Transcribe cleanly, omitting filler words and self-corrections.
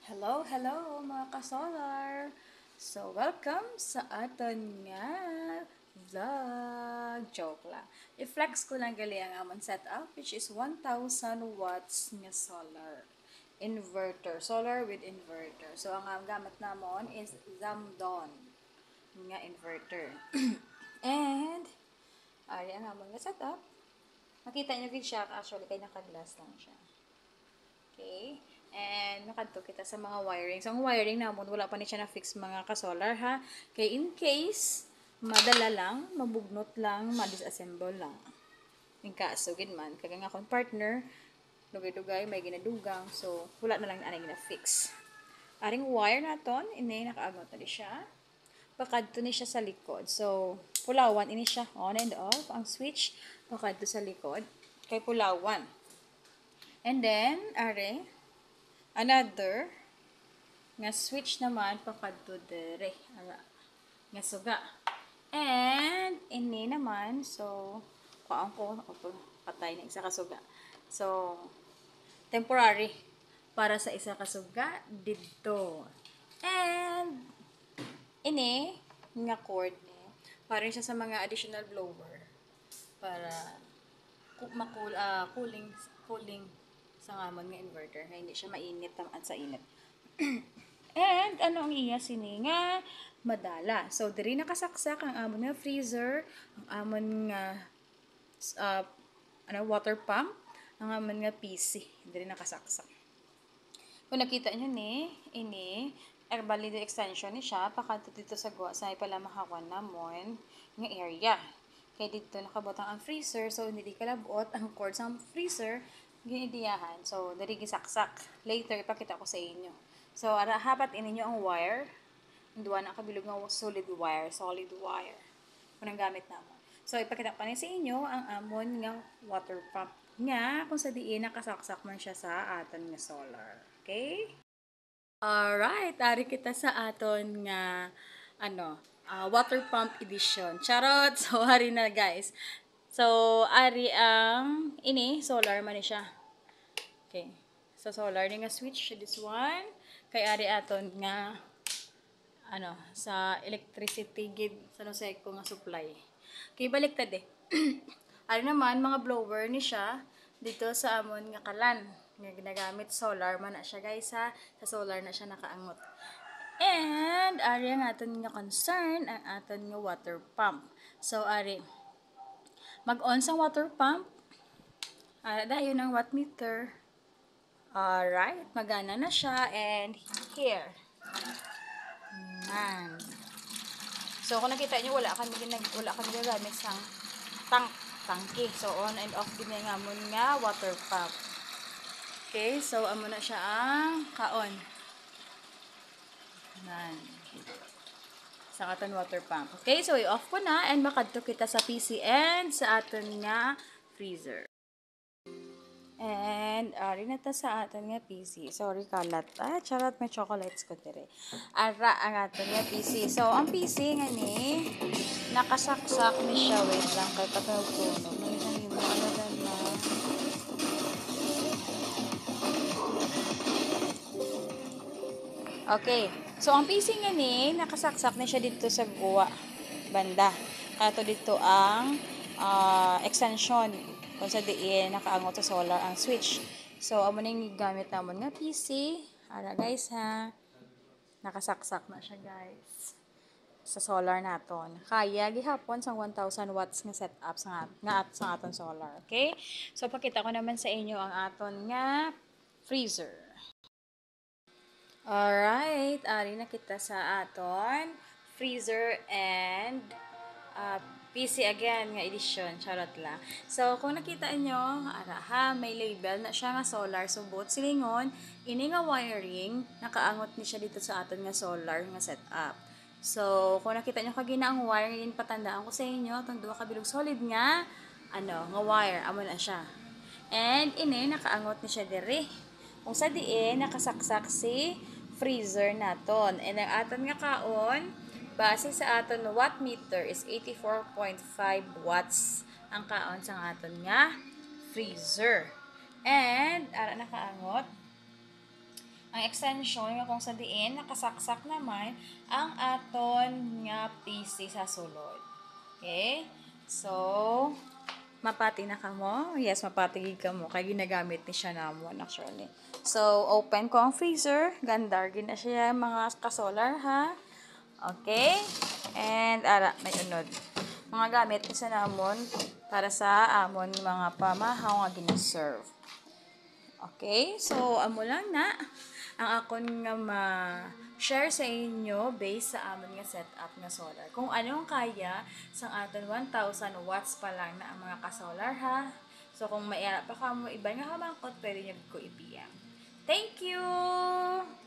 Hello mga ka-solar! So, welcome sa aton nga vlog. Joke lang. I-flex ko lang gali ang amon setup which is 1,000 watts nga solar. Inverter. Solar with inverter. So, ang gamit namon is Zamdon nga inverter. And, ari ang amon nga setup. Makita nyo siya actually kay naka-glass lang siya. Okay? And nakadto kita sa mga wiring. So, ang wiring namon, wala pa ni siya na-fix mga ka-solar ha. Kay in case, madala lang, mabugnot lang, ma-disassemble lang. In kaso, man, kaya nga akong partner, dugay-dugay, may ginadugang. So, wala na lang na gina-fix. Aring wire naton, ini nakaangot na di siya. Pakadto ni siya sa likod. So, pulawan, ini siya on and off. Ang switch, pakadto sa likod. Kay pulawan. And then, another nga switch naman pakadto dere nga suga. And ini naman, so kuan ko patay na isa ka suga. So temporary para sa isa ka suga didto. And ini nga cord ni para siya sa mga additional blower para cooling sa ngamon nga inverter na hindi siya mainit tamaan sa init. And ano ang iya sini nga madala. So diri nakasaksak ang amon nga freezer, ang amon nga water pump, ang amon nga PC. Diri nakasaksak. Kung nakita nyo ini air valid extension ni siya pakadto dito sa guwa sa pala makakuan namon nga area. Kaya dito nakabotang ang freezer, so hindi kalabot ang cord sa freezer ginidiyahan. So, dari gisaksak. Later, ipakita ko sa inyo. So, hapat ininyo ang wire. Duwa na kabilog ng solid wire. Kung ang gamit naman. So, ipakita ko na sa inyo ang amon nga water pump nga kung sa diin nakasaksak man siya sa aton nga solar. Okay? Alright, ari kita sa aton nga water pump edition. Charot! So, hari na guys. So, ari ang ini solar man siya. Okay. So, solar ni nga switch this one. Kay ari aton nga sa electricity gid sa Noseco nga supply. Kay baliktad ari naman mga blower ni siya dito sa amon nga kalan nga ginagamit solar man na siya guys ha. Sa solar na siya nakaangot. And ari ang aton nga concern ang aton nga water pump. So ari mag-on sa water pump. Dayon ang watt meter. Alright, magana na siya and here. So kung nakita niyo wala kami gagamit sang tangke. So on and off din nga amon nga water pump. Okay, so amo na siya ang kaon. Sa aton water pump. Okay, so i-off ko na and makadto kita sa PC and sa aton nga freezer. And ari na ta sa aton nga PC. Sorry kalat. Charot may chocolates ko dire. Ara ang aton nga PC. So ang PC nga ni nakasaksak ni siya wait lang kay katunog-tunog. Okay. So, ang PC nga ni, nakasaksak na siya dito sa guwa banda. Kato dito ang extension. Kung sa diin, nakaangot sa solar ang switch. So, amo na yung gamit naman nga PC. Ara guys ha. Nakasaksak na siya guys. Sa solar naton. Kaya gihapon sa 1,000 watts nga setup sa aton solar. Okay? So, pakita ko naman sa inyo ang aton nga freezer. Alright, ari na kita sa aton freezer and PC again nga edition, charot lang. So, kung nakita nyo, may label na siya nga solar. So, both silingon, ini nga wiring, nakaangot ni siya dito sa aton nga solar nga setup. So, kung nakita nyo kagina ang wire, ngayon patandaan ko sa inyo, itong duwa kabilog solid nga, nga wire, amo na siya. And, ini, nakaangot ni siya diri. Kung sa diin, nakasaksak si freezer naton. And ang aton nga kaon, base sa aton watt meter is 84.5 watts ang kaon sa aton nga freezer. And, ara nakaangot, ang extension nga kung sa diin nakasaksak naman ang aton nga PC sa sulod. Okay? So, mapati na ka mo? Yes, mapati ka mo. Kaya ginagamit ni siya namon actually. So, open ko ang freezer. Gandargin na siya mga kasolar ha. Okay? And, ara, may unod. Mga gamit ni sa namon para sa amon mga pamahaw nga giniserve. Okay? So, amo lang na ang akon nga ma-share sa inyo based sa amon nga setup nga solar. Kung anong kaya sa aton 1,000 watts pa lang na ang mga ka-solar ha. So, kung may pa ka mo iba nga hamangkot, pwede nyo ko i-PM. Thank you!